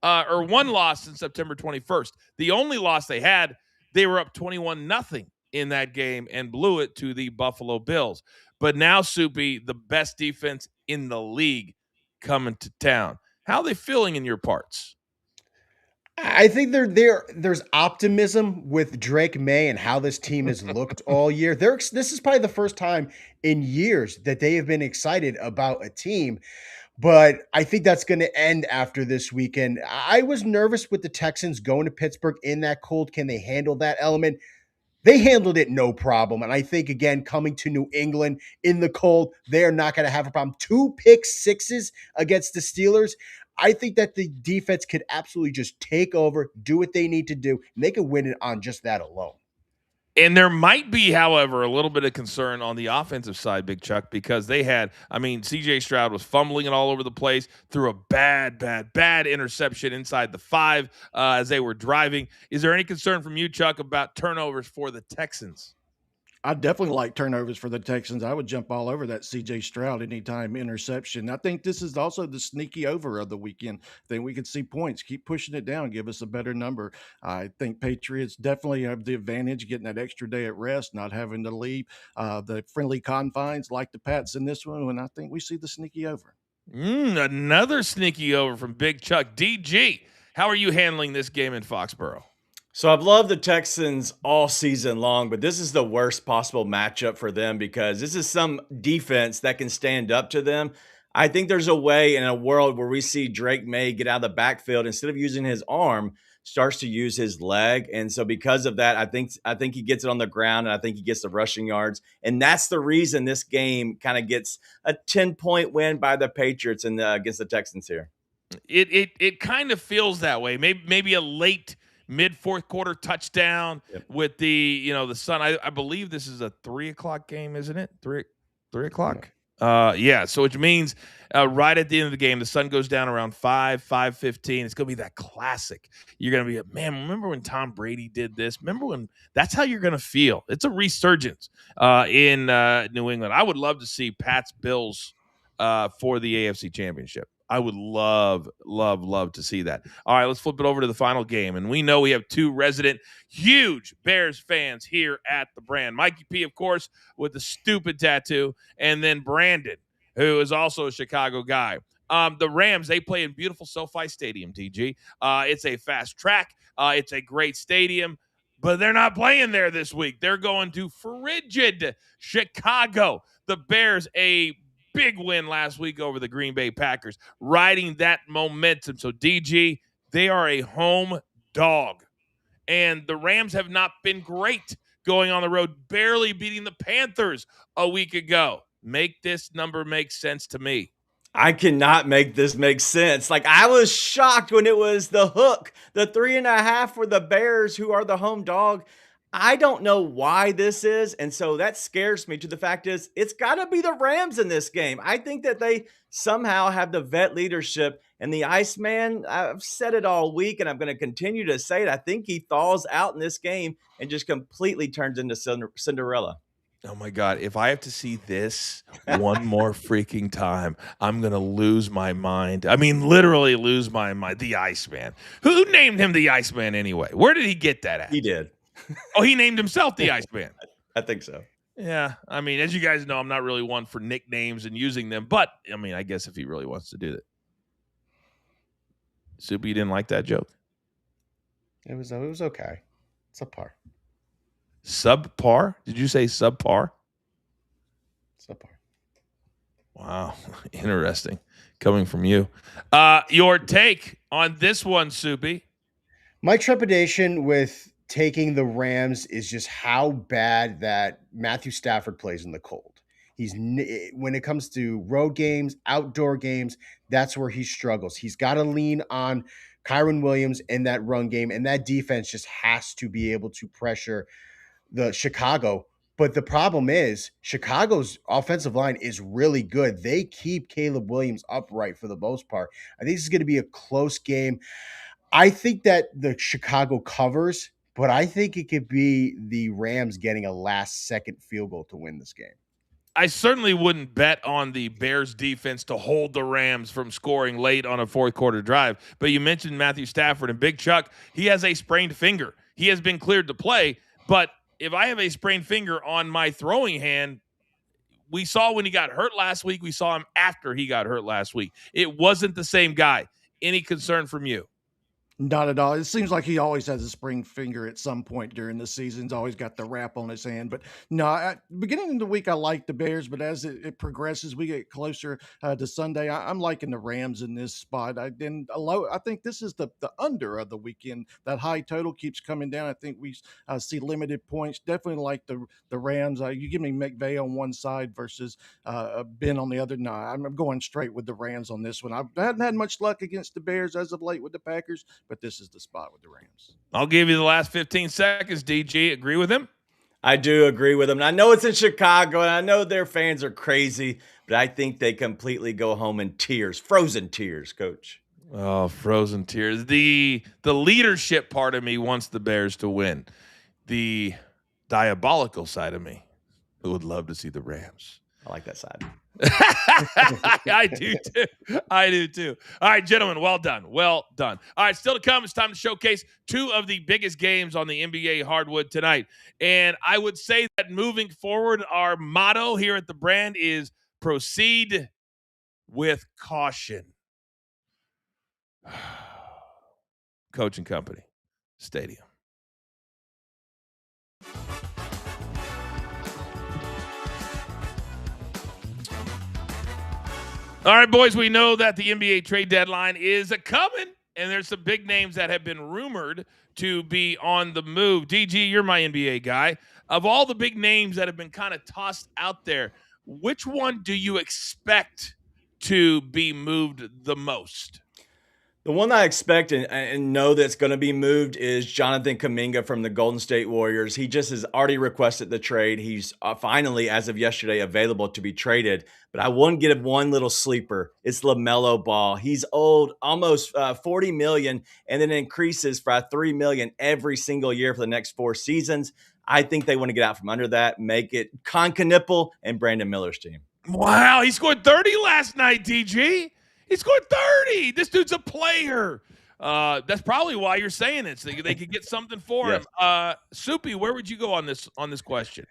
or one loss in September 21st. The only loss they had, they were up 21-0 in that game and blew it to the Buffalo Bills. But now, Soupy, the best defense in the league coming to town. How are they feeling in your parts? I think there's optimism with Drake May and how this team has looked all year. This is probably the first time in years that they have been excited about a team. But I think that's going to end after this weekend. I was nervous with the Texans going to Pittsburgh in that cold. Can they handle that element? They handled it no problem. And I think, again, coming to New England in the cold, they are not going to have a problem. 2 pick sixes against the Steelers. I think that the defense could absolutely just take over, do what they need to do, and they could win it on just that alone. And there might be, however, a little bit of concern on the offensive side, Big Chuck, because they had, C.J. Stroud was fumbling it all over the place, threw a bad interception inside the 5 as they were driving. Is there any concern from you, Chuck, about turnovers for the Texans? I definitely like turnovers for the Texans. I would jump all over that C.J. Stroud anytime interception. I think this is also the sneaky over of the weekend. I think we could see points. Keep pushing it down. Give us a better number. I think Patriots definitely have the advantage getting that extra day at rest, not having to leave the friendly confines like the Pats in this one. And I think we see the sneaky over. Another sneaky over from Big Chuck. DG, how are you handling this game in Foxborough? So I've loved the Texans all season long, but this is the worst possible matchup for them because this is some defense that can stand up to them. I think there's a way in a world where we see Drake May get out of the backfield instead of using his arm, starts to use his leg. And so because of that, I think he gets it on the ground and I think he gets the rushing yards. And that's the reason this game kind of gets a 10-point win by the Patriots against the Texans here. It kind of feels that way. Maybe a late mid fourth quarter touchdown with the sun. I believe this is a 3:00 game, isn't it? 3 o'clock. Yeah. So which means right at the end of the game, the sun goes down around 5:15. It's gonna be that classic. You're gonna be man. Remember when Tom Brady did this? Remember when? That's how you're gonna feel. It's a resurgence in New England. I would love to see Pat's Bills for the AFC Championship. I would love to see that. All right, let's flip it over to the final game. And we know we have two resident huge Bears fans here at the brand. Mikey P, of course, with the stupid tattoo, and then Brandon, who is also a Chicago guy. The Rams, they play in beautiful SoFi Stadium, TG. It's a fast track. It's a great stadium, but they're not playing there this week. They're going to frigid Chicago. The Bears, a big win last week over the Green Bay Packers, riding that momentum. So, DG, they are a home dog. And the Rams have not been great going on the road, barely beating the Panthers a week ago. Make this number make sense to me. I cannot make this make sense. Like, I was shocked when it was the hook, the 3.5 for the Bears, who are the home dog. I don't know why this is. And so that scares me to the fact is it's got to be the Rams in this game. I think that they somehow have the vet leadership and the Iceman. I've said it all week and I'm going to continue to say it. I think he thaws out in this game and just completely turns into Cinderella. Oh my God. If I have to see this one more freaking time, I'm going to lose my mind. I mean, literally lose my mind. The Iceman. Who named him the Iceman anyway? Where did he get that at? He did. Oh, he named himself the Iceman. I think so. Yeah. I mean, as you guys know, I'm not really one for nicknames and using them, but I mean, I guess if he really wants to do that. Soupy, you didn't like that joke? It was okay. It's a par. Subpar? Did you say subpar? Subpar. Wow. Interesting. Coming from you. Your take on this one, Soupy? My trepidation with taking the Rams is just how bad that Matthew Stafford plays in the cold. When it comes to road games, outdoor games, that's where he struggles. He's got to lean on Kyron Williams in that run game, and that defense just has to be able to pressure the Chicago. But the problem is Chicago's offensive line is really good. They keep Caleb Williams upright for the most part. I think this is going to be a close game. I think that the Chicago covers, but I think it could be the Rams getting a last-second field goal to win this game. I certainly wouldn't bet on the Bears defense to hold the Rams from scoring late on a fourth quarter drive. But you mentioned Matthew Stafford and Big Chuck. He has a sprained finger. He has been cleared to play. But if I have a sprained finger on my throwing hand, we saw when he got hurt last week. We saw him after he got hurt last week. It wasn't the same guy. Any concern from you? Not at all. It seems like he always has a spring finger at some point during the season. He's always got the wrap on his hand. But no, beginning of the week, I like the Bears, but as it progresses, we get closer to Sunday. I'm liking the Rams in this spot. I think this is the under of the weekend. That high total keeps coming down. I think we see limited points. Definitely like the Rams. You give me McVay on one side versus Ben on the other. No, I'm going straight with the Rams on this one. I haven't had much luck against the Bears as of late with the Packers, but this is the spot with the Rams. I'll give you the last 15 seconds, DG. Agree with him? I do agree with him. And I know it's in Chicago, and I know their fans are crazy, but I think they completely go home in tears, frozen tears, Coach. Oh, frozen tears. The leadership part of me wants the Bears to win. The diabolical side of me who would love to see the Rams. I like that side. I do too. I do too. All right, gentlemen, well done. Well done. All right, still to come, it's time to showcase two of the biggest games on the NBA hardwood tonight. And I would say that moving forward, our motto here at the brand is proceed with caution. Coach and Company Stadium. All right, boys, we know that the NBA trade deadline is coming, and there's some big names that have been rumored to be on the move. DG, you're my NBA guy. Of all the big names that have been kind of tossed out there, which one do you expect to be moved the most? The one I expect and know that's going to be moved is Jonathan Kuminga from the Golden State Warriors. He just has already requested the trade. He's finally, as of yesterday, available to be traded. But I won't get one little sleeper. It's LaMelo Ball. He's old, almost $40 million, and then increases for $3 million every single year for the next 4 seasons. I think they want to get out from under that, make it Con Knipple and Brandon Miller's team. Wow, he scored 30 last night, DG. He scored 30. This dude's a player. That's probably why you're saying it. So they could get something for him. Soupy, where would you go on this question?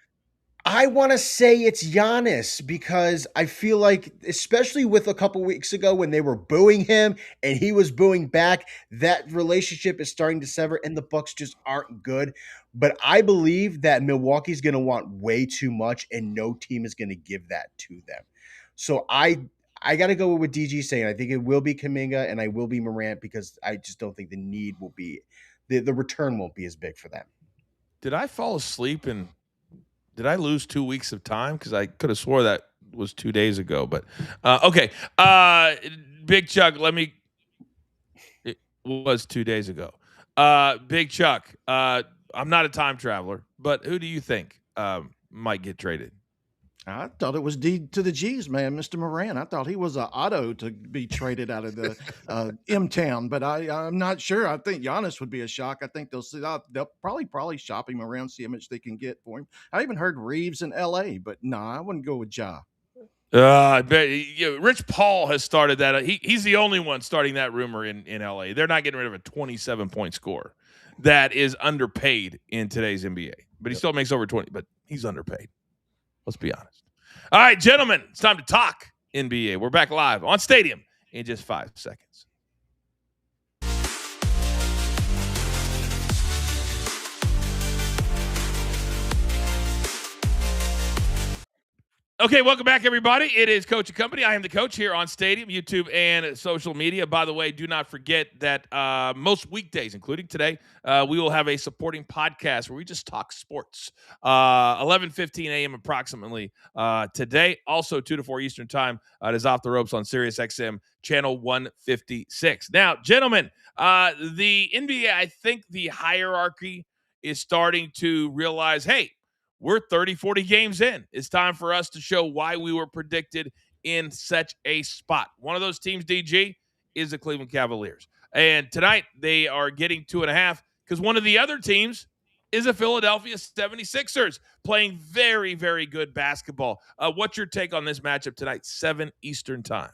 I want to say it's Giannis because I feel like, especially with a couple weeks ago when they were booing him and he was booing back, that relationship is starting to sever and the Bucks just aren't good. But I believe that Milwaukee's going to want way too much and no team is going to give that to them. So I got to go with DG saying I think it will be Kuminga and I will be Morant because I just don't think the need will be the return won't be as big for them. Did I fall asleep and did I lose 2 weeks of time? Because I could have swore that was 2 days ago. But okay, Big Chuck, it was 2 days ago. Big Chuck, I'm not a time traveler, but who do you think might get traded? I thought it was D to the G's, man, Mr. Moran. I thought he was an auto to be traded out of the M-Town, but I'm not sure. I think Giannis would be a shock. I think they'll probably shop him around, see how much they can get for him. I even heard Reeves in L.A., but I wouldn't go with Ja. I bet Rich Paul has started that. He's the only one starting that rumor in L.A. They're not getting rid of a 27-point scorer that is underpaid in today's NBA, but he still makes over 20, but he's underpaid. Let's be honest. All right, gentlemen, it's time to talk NBA. We're back live on Stadium in just 5 seconds. Okay, welcome back, everybody. It is Coach and Company. I am the coach here on Stadium, YouTube, and social media. By the way, do not forget that most weekdays, including today, we will have a supporting podcast where we just talk sports. 11:15 a.m. approximately today. Also, 2 to 4 Eastern time. It is Off the Ropes on Sirius XM, channel 156. Now, gentlemen, the NBA, I think the hierarchy is starting to realize, hey, we're 30, 40 games in. It's time for us to show why we were predicted in such a spot. One of those teams, DG, is the Cleveland Cavaliers. And tonight they are getting 2.5 because one of the other teams is the Philadelphia 76ers playing very, very good basketball. What's your take on this matchup tonight, 7 Eastern time?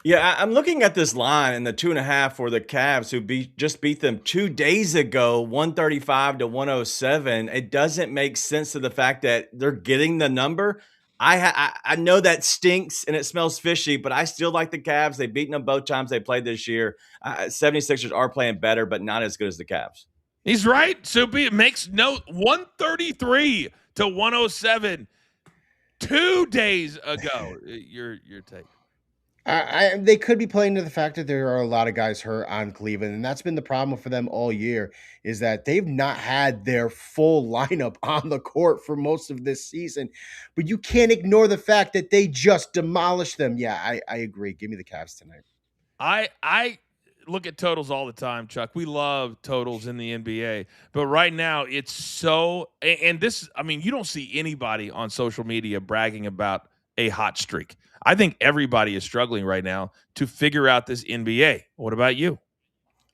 Yeah, I'm looking at this line and the 2.5 for the Cavs, who just beat them 2 days ago, 135 to 107. It doesn't make sense to the fact that they're getting the number. I know that stinks and it smells fishy, but I still like the Cavs. They've beaten them both times they played this year. 76ers are playing better, but not as good as the Cavs. He's right, Soupy. It makes note 133 to 107 2 days ago. Your take. They could be playing to the fact that there are a lot of guys hurt on Cleveland, and that's been the problem for them all year, is that they've not had their full lineup on the court for most of this season. But you can't ignore the fact that they just demolished them. Yeah, I agree. Give me the Cavs tonight. I look at totals all the time, Chuck. We love totals in the NBA, but right now it's so – and this – I mean, you don't see anybody on social media bragging about a hot streak. I think everybody is struggling right now to figure out this NBA. What about you?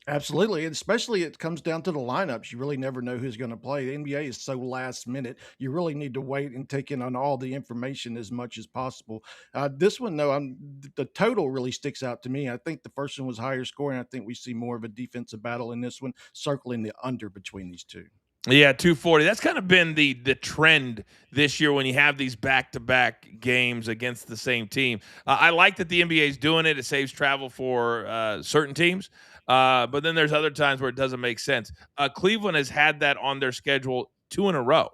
Absolutely. And especially it comes down to the lineups. You really never know who's going to play. The NBA is so last minute. You really need to wait and take in on all the information as much as possible. This one, though, the total really sticks out to me. I think the first one was higher scoring. I think we see more of a defensive battle in this one, circling the under between these two. Yeah, 240. That's kind of been the trend this year when you have these back-to-back games against the same team. I like that the NBA is doing it. It saves travel for certain teams. But then there's other times where it doesn't make sense. Cleveland has had that on their schedule 2 in a row.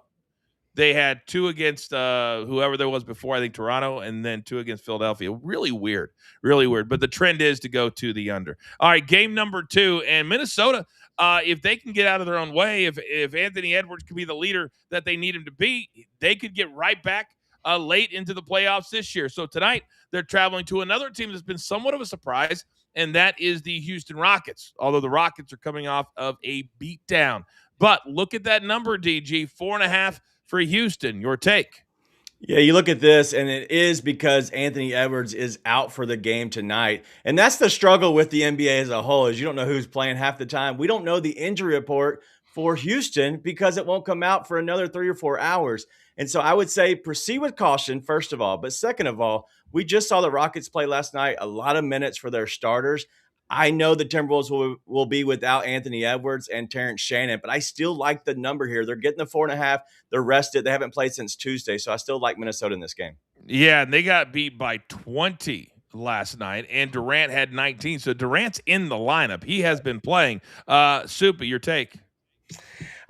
They had 2 against whoever there was before, I think Toronto, and then 2 against Philadelphia. Really weird, really weird. But the trend is to go to the under. All right, game number 2, and Minnesota, if they can get out of their own way, if Anthony Edwards can be the leader that they need him to be, they could get right back late into the playoffs this year. So tonight they're traveling to another team that's been somewhat of a surprise, and that is the Houston Rockets, although the Rockets are coming off of a beatdown. But look at that number, DG, 4.5 for Houston. Your take? Yeah, you look at this, and it is because Anthony Edwards is out for the game tonight. And that's the struggle with the NBA as a whole, is you don't know who's playing half the time. We don't know the injury report for Houston because it won't come out for another 3 or 4 hours. And so I would say proceed with caution, first of all. But second of all, we just saw the Rockets play last night, a lot of minutes for their starters. I know the Timberwolves will be without Anthony Edwards and Terrence Shannon, but I still like the number here. They're getting the 4.5. They're rested. They haven't played since Tuesday, so I still like Minnesota in this game. Yeah, and they got beat by 20 last night, and Durant had 19. So Durant's in the lineup. He has been playing. Soupy, your take?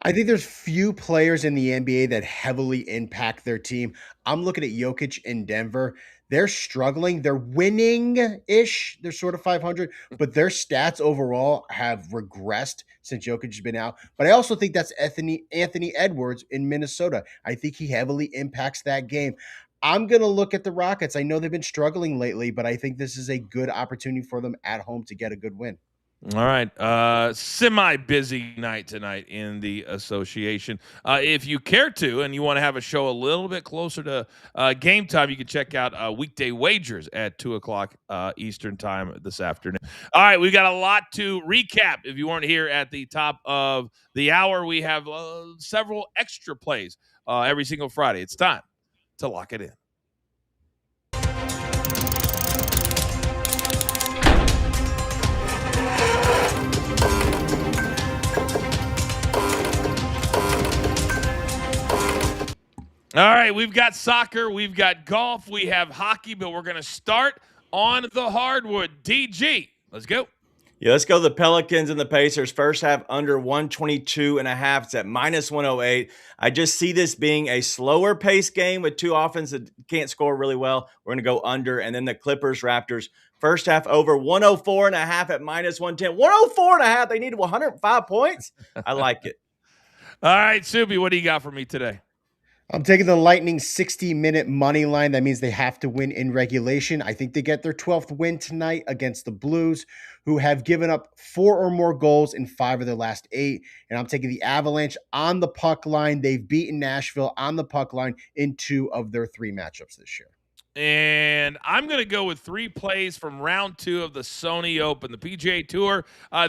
I think there's few players in the NBA that heavily impact their team. I'm looking at Jokic in Denver. They're struggling. They're winning-ish. They're sort of 500, but their stats overall have regressed since Jokic has been out. But I also think that's Anthony Edwards in Minnesota. I think he heavily impacts that game. I'm going to look at the Rockets. I know they've been struggling lately, but I think this is a good opportunity for them at home to get a good win. All right. Semi-busy night tonight in the association. If you care to and you want to have a show a little bit closer to game time, you can check out Weekday Wagers at 2 o'clock Eastern time this afternoon. All right, we've got a lot to recap. If you weren't here at the top of the hour, we have several extra plays every single Friday. It's time to lock it in. All right, we've got soccer, we've got golf, we have hockey, but we're going to start on the hardwood. DG, let's go. Yeah, let's go the Pelicans and the Pacers. First half under 122.5. It's at -108. I just see this being a slower pace game with two offenses that can't score really well. We're going to go under. And then the Clippers, Raptors. First half over 104.5 at -110. 104.5. They needed 105 points. I like it. All right, Subi, what do you got for me today? I'm taking the Lightning 60-minute money line. That means they have to win in regulation. I think they get their 12th win tonight against the Blues, who have given up 4 or more goals in 5 of their last 8. And I'm taking the Avalanche on the puck line. They've beaten Nashville on the puck line in 2 of their 3 matchups this year. And I'm going to go with 3 plays from round 2 of the Sony Open, the PGA Tour.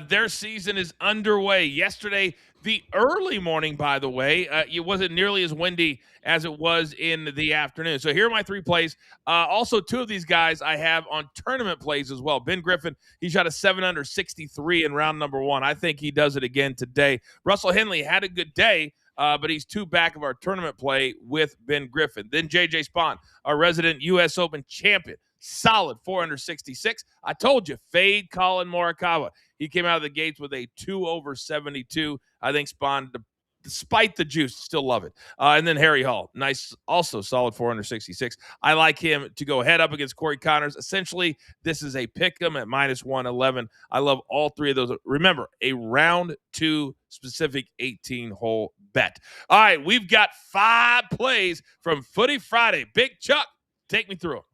Their season is underway. Yesterday, the early morning, by the way, it wasn't nearly as windy as it was in the afternoon. So here are my 3 plays. Also, 2 of these guys I have on tournament plays as well. Ben Griffin, he shot a 7 under 63 in round number 1. I think he does it again today. Russell Henley had a good day, but he's 2 back of our tournament play with Ben Griffin. Then J.J. Spaun, our resident U.S. Open champion, solid 466. I told you, fade Colin Morikawa. He came out of the gates with a 2 over 72. I think Spaun, despite the juice, still love it. And then Harry Hall, nice, also solid 466. I like him to go head up against Corey Connors. Essentially, this is a pick 'em at -111. I love all 3 of those. Remember, a round 2 specific 18-hole bet. All right, we've got 5 plays from Footy Friday. Big Chuck, take me through them.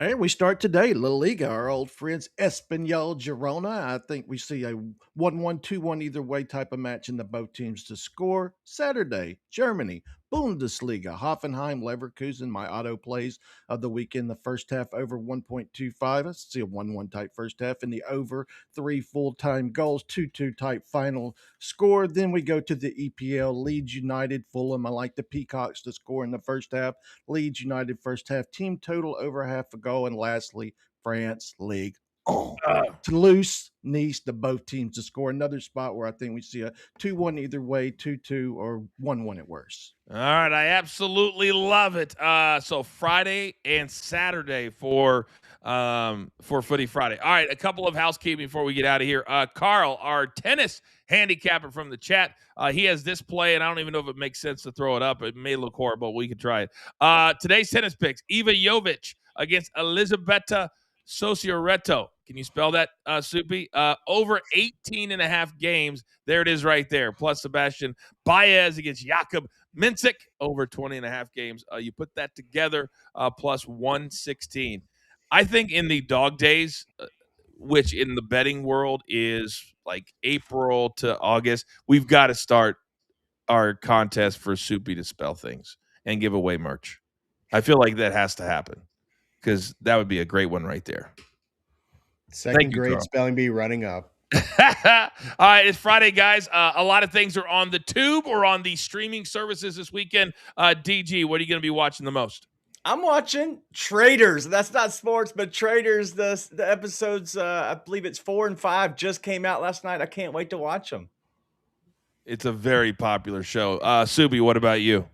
Hey, we start today. La Liga, our old friends Espanyol Girona. I think we see a 1-1, 2-1 either way type of match in the both teams to score. Saturday, Germany, Bundesliga, Hoffenheim, Leverkusen, my auto plays of the weekend. The first half over 1.25. I see a 1-1 type first half and the over 3 full-time goals, 2-2 type final score. Then we go to the EPL, Leeds United, Fulham. I like the Peacocks to score in the first half. Leeds United first half, team total over half a goal. And lastly, France League. Toulouse, Nice, the both teams to score. Another spot where I think we see a 2-1 either way, 2-2 or 1-1 at worst. All right, I absolutely love it. So Friday and Saturday for for Footy Friday. All right, a couple of housekeeping before we get out of here. Carl, our tennis handicapper from the chat, he has this play, and I don't even know if it makes sense to throw it up. It may look horrible. We can try it. Today's tennis picks: Iva Jovic against Elisabetta Socioretto. Can you spell that, Soupy? Over 18.5 games. There it is right there. Plus Sebastian Baez against Jakub Mincic, over 20.5 games. You put that together, plus 116. I think in the dog days, which in the betting world is like April to August, we've got to start our contest for Soupy to spell things and give away merch. I feel like that has to happen because that would be a great one right there. Second you, grade Carl. spelling bee running up. All right, it's Friday, guys. A lot of things are on the tube or on the streaming services this weekend. DG, what are you going to be watching the most? I'm watching Traders. That's not sports, but Traders. The episodes, I believe it's 4 and 5, just came out last night. I can't wait to watch them. It's a very popular show. Subi, what about you?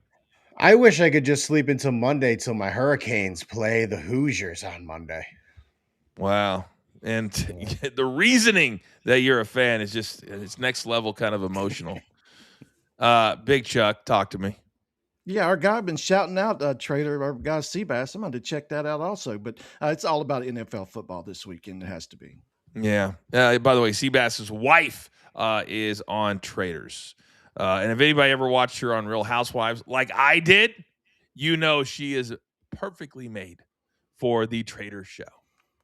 I wish I could just sleep until Monday till my Hurricanes play the Hoosiers on Monday. Wow. And the reasoning that you're a fan is just, it's next level kind of emotional. Big Chuck, talk to me. Yeah, our guy been shouting out Trader, our guy Seabass. I'm going to check that out also. But it's all about NFL football this weekend. It has to be. Yeah. By the way, Seabass's wife is on Traders. And if anybody ever watched her on Real Housewives, like I did, you know she is perfectly made for the Traders show.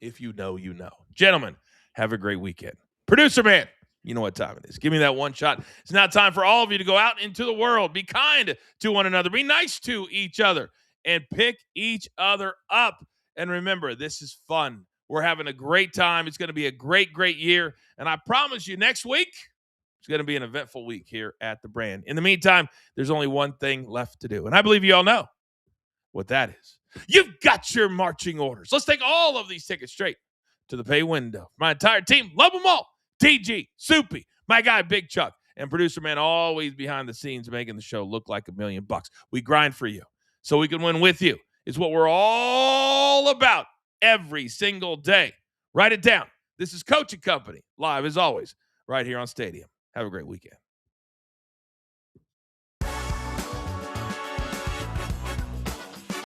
If you know, you know. Gentlemen, have a great weekend. Producer man, you know what time it is. Give me that one shot. It's now time for all of you to go out into the world. Be kind to one another. Be nice to each other. And pick each other up. And remember, this is fun. We're having a great time. It's going to be a great, great year. And I promise you, next week, it's going to be an eventful week here at the brand. In the meantime, there's only one thing left to do. And I believe you all know what that is. You've got your marching orders. Let's take all of these tickets straight to the pay window. My entire team, love them all. TG, Soupy, my guy Big Chuck, and producer man always behind the scenes making the show look like $1 million. We grind for you so we can win with you. It's what we're all about every single day. Write it down. This is Coaching Company, live as always, right here on Stadium. Have a great weekend.